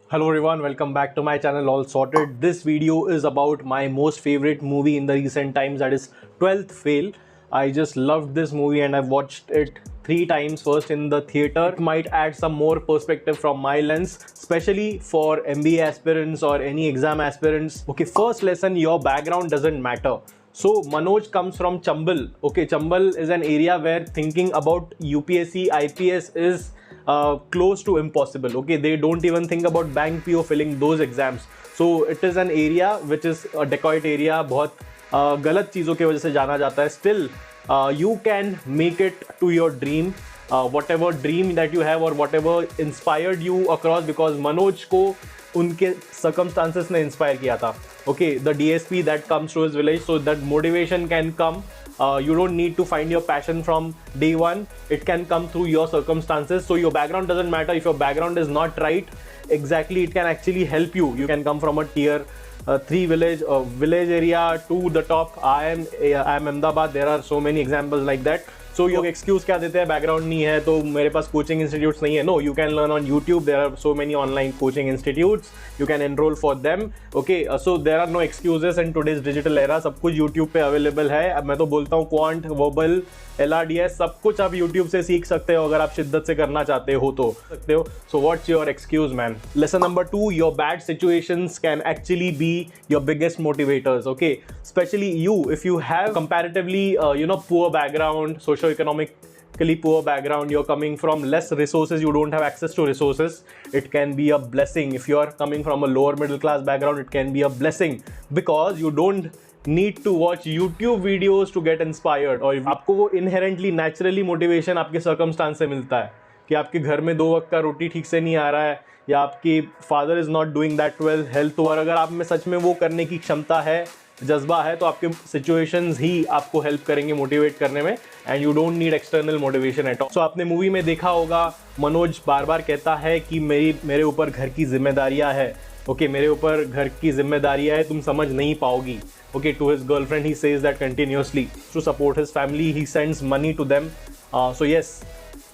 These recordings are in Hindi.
Hello everyone, welcome back to my channel All Sorted. This video is about my most favorite movie in the recent times, that is 12th Fail. I just loved this movie and I've watched it 3 times, first in the theater. It might add some more perspective from my lens, especially for MBA aspirants or any exam aspirants. Okay, first lesson, your background doesn't matter. So Manoj comes from Chambal. Okay, Chambal is an area where thinking about UPSC, IPS is close to impossible. Okay, they don't even think about bank PO filling those exams. So it is an area which is a dacoit area. बहुत गलत चीज़ों की वजह से जाना जाता है. Still, you can make it to your dream. Whatever dream that you have or whatever inspired you across, because Manoj को उनके circumstances ने inspire किया था. Okay, the DSP that comes to his village, so that motivation can come. You don't need to find your passion from day one. It can come through your circumstances. So your background doesn't matter. If your background is not right, exactly, it can actually help you. You can come from a tier 3 village area to the top. I am Ahmedabad. There are so many examples like that. So your excuse क्या देते हैं, background नहीं है तो मेरे पास coaching institutes नहीं है. No, you can learn on YouTube. There are so many online coaching institutes. You can enroll for them. Okay, so there are no excuses in today's digital era. सब कुछ YouTube पे available है. अब मैं तो बोलता हूँ quant, verbal, LRDS सब कुछ आप YouTube से सीख सकते हो अगर आप शिद्दत से करना चाहते हो तो सकते हो. So what's your excuse, man? Lesson number 2, your bad situations can actually be your biggest motivators. Okay, especially you, if you have comparatively poor background, socio-economically poor background, you're coming from less resources, you don't have access to resources, it can be a blessing. If you are coming from a lower middle class background, it can be a blessing because you don't need to watch YouTube videos to get inspired. और आपको वो inherently naturally motivation आपके circumstance से मिलता है कि आपके घर में 2 वक्त का रोटी ठीक से नहीं आ रहा है या आपकी father is not doing that well health, और अगर आप में सच में वो करने की क्षमता है, जज्बा है, तो आपके सिचुएशंस ही आपको हेल्प करेंगे मोटिवेट करने में, and you don't need external motivation at all. So आपने मूवी में देखा होगा मनोज बार बार कहता है कि मेरे ऊपर घर की जिम्मेदारियां है. ओके, मेरे ऊपर घर की जिम्मेदारियां है, तुम समझ नहीं पाओगी. Okay, to his girlfriend he says that continuously. To support his family he sends money to them. So yes,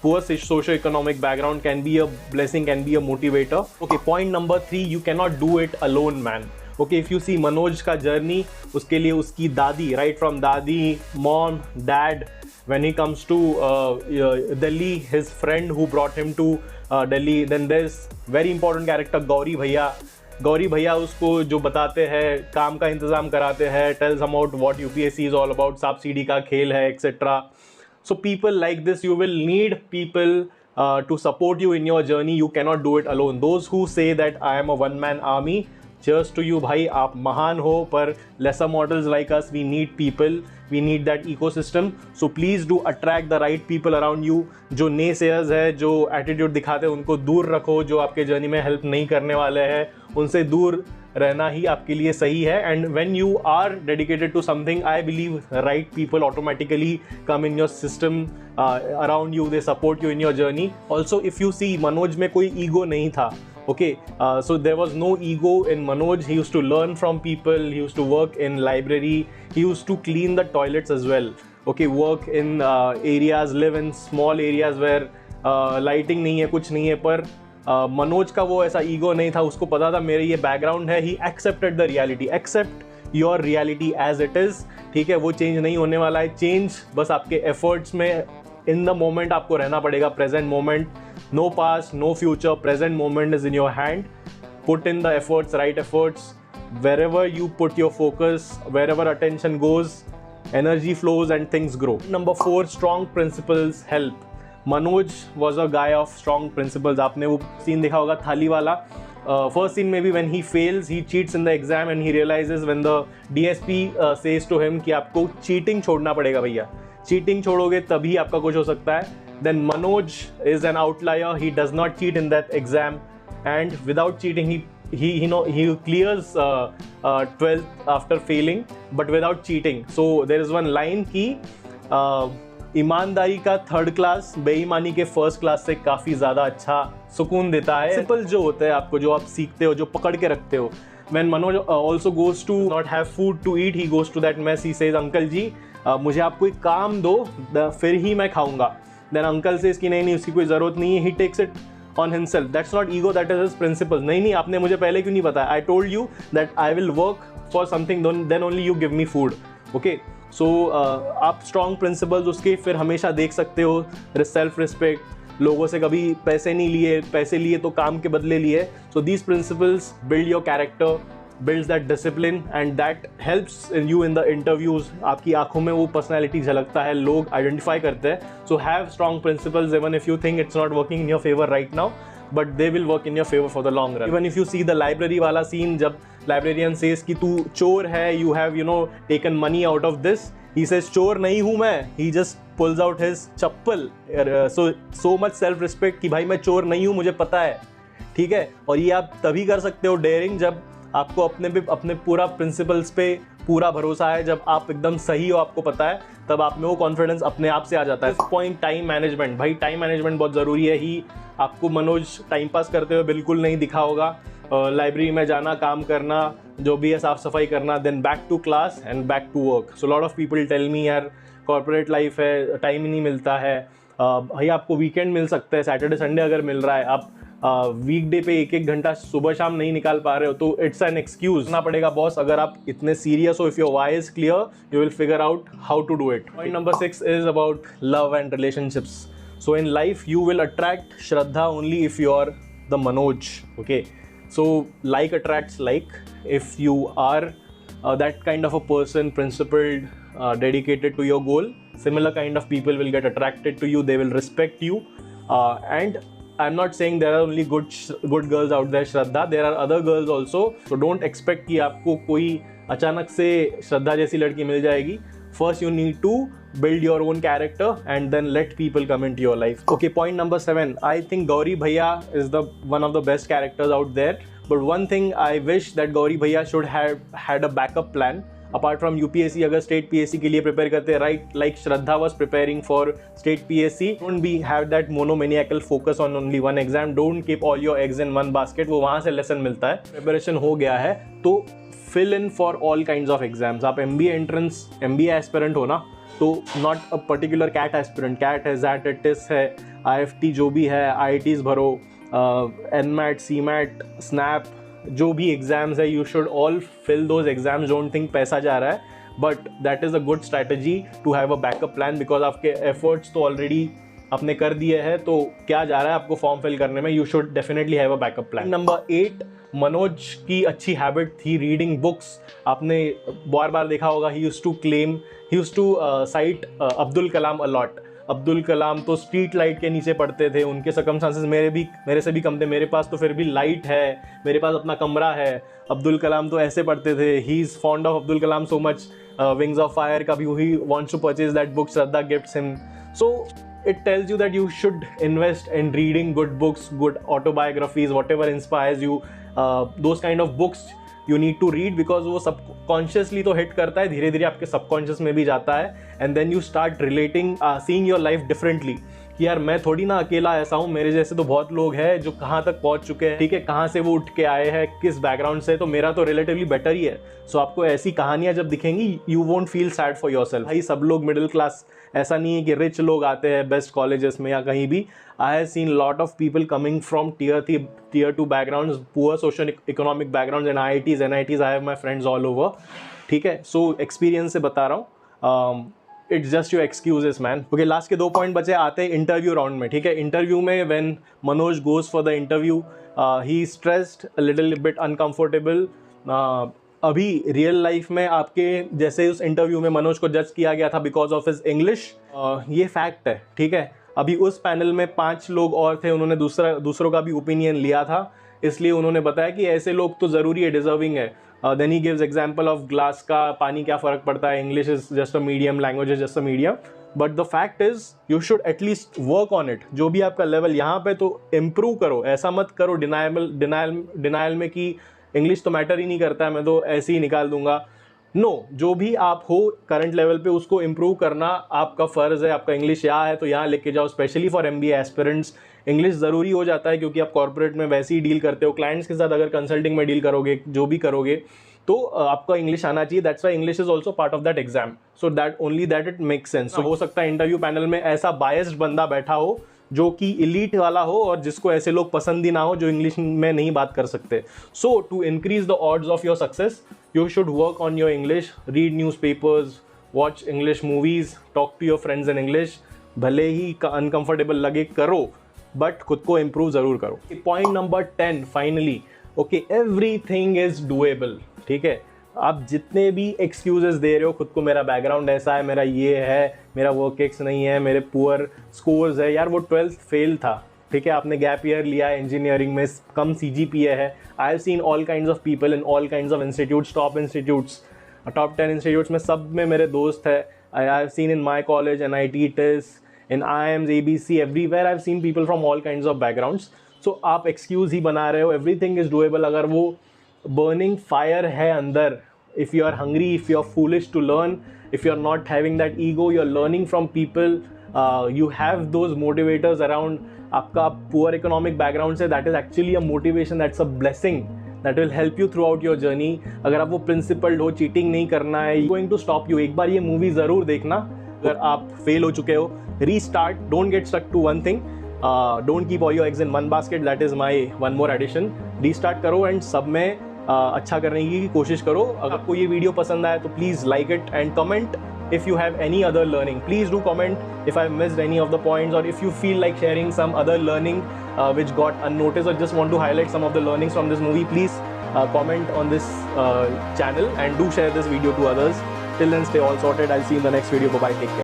poor socio-economic background can be a blessing, can be a motivator. Okay, point number 3, you cannot do it alone, man. Okay, if you see Manoj का journey, उसके लिए उसकी दादी, right from दादी, mom, dad, when he comes to Delhi, his friend who brought him to Delhi, then there's very important character Gauri भैया उसको जो बताते हैं, काम का इंतज़ाम कराते हैं, tells about what UPSC is all about, सांप सीढ़ी का खेल है, etcetera. So people like this, you will need people to support you in your journey. You cannot do it alone. Those who say that I am a one man army, cheers to you भाई, आप महान हो, पर lesser models like us, we need people, we need that ecosystem. So please do attract the right people around you. जो naysayers है, जो attitude दिखाते हैं, उनको दूर रखो. जो आपके जर्नी में हेल्प नहीं करने वाले हैं, उनसे दूर रहना ही आपके लिए सही है. And when you are dedicated to something, I believe right people automatically come in your system around you, they support you in your journey. Also if you see, Manoj में कोई ego नहीं था. Okay, so there was no ego in Manoj. He used to learn from people, he used to work in library, he used to clean the toilets as well. Okay, work in areas, live in small areas where lighting नहीं है, कुछ नहीं है, पर मनोज का वो ऐसा ईगो नहीं था. उसको पता था मेरे ये बैकग्राउंड है. He accepted the reality. Accept your reality as it is. ठीक है, वो चेंज नहीं होने वाला है. चेंज बस आपके एफर्ट्स में, इन द मोमेंट आपको रहना पड़ेगा. Present moment, no past, no future, present moment is in your hand. Put in the efforts, right efforts. Wherever you put your focus, wherever attention goes, energy flows and things grow. Number 4, strong principles help. Manoj was a guy of strong principles. आपने वो सीन देखा होगा थाली वाला. First scene maybe when he fails, he cheats in the exam and he realizes when the DSP says to him कि आपको cheating छोड़ना पड़ेगा भैया. Cheating छोड़ोगे तभी आपका कुछ हो सकता है. Then Manoj is an outlier. He does not cheat in that exam, and without cheating, he clears 12th after failing, but without cheating. So there is one line कि ईमानदारी का 3rd क्लास बेईमानी के 1st क्लास से काफ़ी ज़्यादा अच्छा सुकून देता है. सिंपल जो होता है आपको, जो आप सीखते हो, जो पकड़ के रखते हो. When Manoj also goes to not have food to eat, he goes to that mess. He says, uncle ji मुझे आप कोई काम दो, फिर ही मैं खाऊंगा. देन अंकल से इसकी नहीं उसकी कोई ज़रूरत नहीं है. He takes it on himself. That's not ego, that is his principles. नहीं आपने मुझे पहले क्यों नहीं बताया? I told you that I will work for something, then only you give me food. Okay, so आप strong principles उसके फिर हमेशा देख सकते हो. सेल्फ रिस्पेक्ट, लोगों से कभी पैसे नहीं लिए, पैसे लिए तो काम के बदले लिए. So these principles build your character, builds that discipline, and that helps you in the interviews. आपकी आंखों में वो पर्सनैलिटी झलकता है, लोग आइडेंटिफाई करते हैं. So have strong principles even if you think it's not working in your favor right now, but they will work in your favor for the long run. Even if you see the library वाला scene, जब librarian says कि तू चोर है, you have taken money out of this, he says चोर नहीं हूँ मैं, he just pulls out his chappal. So much self respect कि भाई मैं चोर नहीं हूँ, मुझे पता है. ठीक है, और ये आप तभी कर सकते हो डेयरिंग जब आपको अपने पूरा प्रिंसिपल्स पे पूरा भरोसा है, जब आप एकदम सही हो, आपको पता है, तब आप में वो कॉन्फिडेंस अपने आप से आ जाता है. Point time management. भाई टाइम मैनेजमेंट बहुत ज़रूरी है. ही आपको मनोज टाइम पास करते हुए बिल्कुल नहीं दिखा होगा. लाइब्रेरी में जाना, काम करना, जो भी है साफ सफाई करना, then back to class and back to work. So lot of people tell me यार कॉर्पोरेट लाइफ है, टाइम ही नहीं मिलता है. भाई आपको वीकेंड मिल सकता है, सैटरडे संडे अगर मिल रहा है, आप वीकडे पे एक घंटा सुबह शाम नहीं निकाल पा रहे हो तो इट्स एन एक्सक्यूज ना पड़ेगा बॉस. अगर आप इतने सीरियस हो, if your why is clear, you will figure out how to do it. Point number 6 is about love and relationships. So in life you will attract Shraddha only if you are the Manoj. Okay, so like attracts like. If you are that kind of a person, principled, dedicated to your goal, similar kind of people will get attracted to you. They will respect you, and I'm not saying there are only good girls out there, Shraddha. There are other girls also. So don't expect कि आपको कोई अचानक से श्रद्धा जैसी लड़की मिल जाएगी. First you need to build your own character and then let people come into your life. Okay, point number 7. I think Gauri Bhaiya is one of the best characters out there. But one thing I wish that Gauri Bhaiya should have had a backup plan. Apart from UPSC, अगर स्टेट PSC के लिए प्रिपेयर करते हैं, right, like Shraddha was preparing for state PSC, don't have that monomaniacal focus on only one exam. Don't keep all your eggs in one basket. वो वहाँ से लेसन मिलता है. प्रिपरेशन हो गया है तो fill in for all kinds of exams. आप MBA entrance, MBA aspirant हो ना, तो not a particular CAT aspirant. CAT है, ZAT है, TIS है, IFT जो भी है, IITs भरो, NMAT, CMAT, SNAP, जो भी एग्जाम्स है, you should all fill those exams. Don't think पैसा जा रहा है, but that is a good strategy to have a backup plan, because आपके एफर्ट्स तो ऑलरेडी आपने कर दिए हैं, तो क्या जा रहा है आपको फॉर्म फिल करने में. You should definitely have a backup plan. Number 8, Manoj की अच्छी हैबिट थी रीडिंग बुक्स. आपने बार बार देखा होगा, he used to cite Abdul Kalam a lot. Abdul Kalam तो स्ट्रीट लाइट के नीचे पढ़ते थे. उनके सर्कमस्टांसेस मेरे से भी कम थे. मेरे पास तो फिर भी लाइट है, मेरे पास अपना कमरा है. अब्दुल कलाम तो ऐसे पढ़ते थे. He is fond of Abdul Kalam so much. Wings of fire का भी he wants to purchase that book. Shraddha gifts him. So it tells you that you should invest in reading good books, good autobiographies, whatever inspires you. Those kind of books you need to read, because वो subconsciously तो hit करता है, धीरे धीरे आपके subconscious में भी जाता है, and then you start relating, seeing your life differently. कि यार मैं थोड़ी ना अकेला ऐसा हूँ, मेरे जैसे तो बहुत लोग हैं जो कहाँ तक पहुँच चुके हैं. ठीक है, कहाँ से वो उठ के आए हैं, किस बैकग्राउंड से, तो मेरा तो रिलेटिवली बेटर ही है. सो आपको ऐसी कहानियाँ जब दिखेंगी, you won't feel sad for your self. भाई सब लोग मिडिल क्लास, ऐसा नहीं है कि रिच लोग आते हैं बेस्ट कॉलेजेस में या कहीं भी. आई have seen lot of people coming from tier 2 backgrounds, poor social economic backgrounds, and IITs, NITs. I have my friends all over. ठीक है, सो एक्सपीरियंस से बता रहा हूँ. It's just your excuses man. Okay, last के 2 पॉइंट बचे. आते हैं इंटरव्यू राउंड में. ठीक है, इंटरव्यू में when Manoj goes for the interview, he stressed, a little bit uncomfortable. अभी रियल लाइफ में आपके जैसे उस इंटरव्यू में मनोज को जज किया गया था बिकॉज ऑफ हिज इंग्लिश, ये फैक्ट है. ठीक है, अभी उस पैनल में 5 लोग और थे, उन्होंने दूसरों का भी ओपिनियन लिया था, इसलिए उन्होंने बताया कि ऐसे लोग तो ज़रूरी है, डिजर्विंग है. Then he gives example of glass का पानी, क्या फ़र्क पड़ता है, English is just a medium, language is just a medium. But the fact is you should at least work on it. जो भी आपका लेवल यहाँ पे, तो इम्प्रूव करो. ऐसा मत करो डिनाइल में कि इंग्लिश तो मैटर ही नहीं करता है, मैं तो ऐसे ही निकाल दूंगा. नो, जो भी आप हो करंट लेवल पे, उसको इम्प्रूव करना आपका फ़र्ज़ है. आपका इंग्लिश यहाँ है तो यहाँ लेके जाओ. Specially for MBA aspirants English ज़रूरी हो जाता है, क्योंकि आप कॉर्पोरेट में वैसे ही डील करते हो, क्लाइंट्स के साथ अगर कंसल्टिंग में डील करोगे, जो भी करोगे, तो आपका इंग्लिश आना चाहिए. That's why English is also part of that exam. So that only that it makes sense. हो सकता है इंटरव्यू पैनल में ऐसा बायस्ड बंदा बैठा हो जो कि इलीट वाला हो और जिसको ऐसे लोग पसंद ही ना हो जो इंग्लिश में नहीं बात कर सकते. So to increase the odds of your success, you should work on your English, read newspapers, watch English movies, talk to your friends in English. भले ही अनकंफर्टेबल लगे करो, बट खुद को इम्प्रूव ज़रूर करो. Point number 10 finally, okay, everything is doable. ठीक है, आप जितने भी एक्सक्यूजेस दे रहे हो खुद को, मेरा बैकग्राउंड ऐसा है, मेरा ये है, मेरा वर्क एक्स नहीं है, मेरे पुअर स्कोर्स है, यार वो 12th फेल था. ठीक है, आपने गैप ईयर लिया है, इंजीनियरिंग में कम CGPA है. I have seen all kinds of people in all kinds of institutes, top 10 institutes में सब में मेरे दोस्त है. I have seen in my college, NIT, TIS, in IIMs, ABC, everywhere I have seen people from all kinds of backgrounds. So आप एक्सक्यूज ही बना रहे हो. एवरीथिंग इज डूएबल अगर वो बर्निंग फायर है अंदर. If you are hungry, if you are foolish to learn, if you are not having that ego, you are learning from people, you have those motivators around. आपका पुअर इकोनॉमिक बैकग्राउंड से, that is actually a motivation, that's a blessing that will help you throughout your journey. अगर आप वो प्रिंसिपल्ड हो, चीटिंग नहीं करना है, गोइंग टू स्टॉप यू. एक बार ये मूवी ज़रूर देखना. अगर आप फेल हो चुके हो, restart, don't get stuck to one thing, don't keep all your eggs in one basket. That is my one more addition. Restart करो एंड सब में अच्छा करने की कोशिश करो. अगर आपको ये वीडियो पसंद आए तो please like it and comment if you have any other learning. Please do comment if I've missed any of the points, or if you feel like sharing some other learning which got unnoticed, or just want to highlight some of the learnings from this movie. Please comment on this channel and do share this video to others. Till then, stay all sorted. I'll see you in the next video. Bye bye, take care.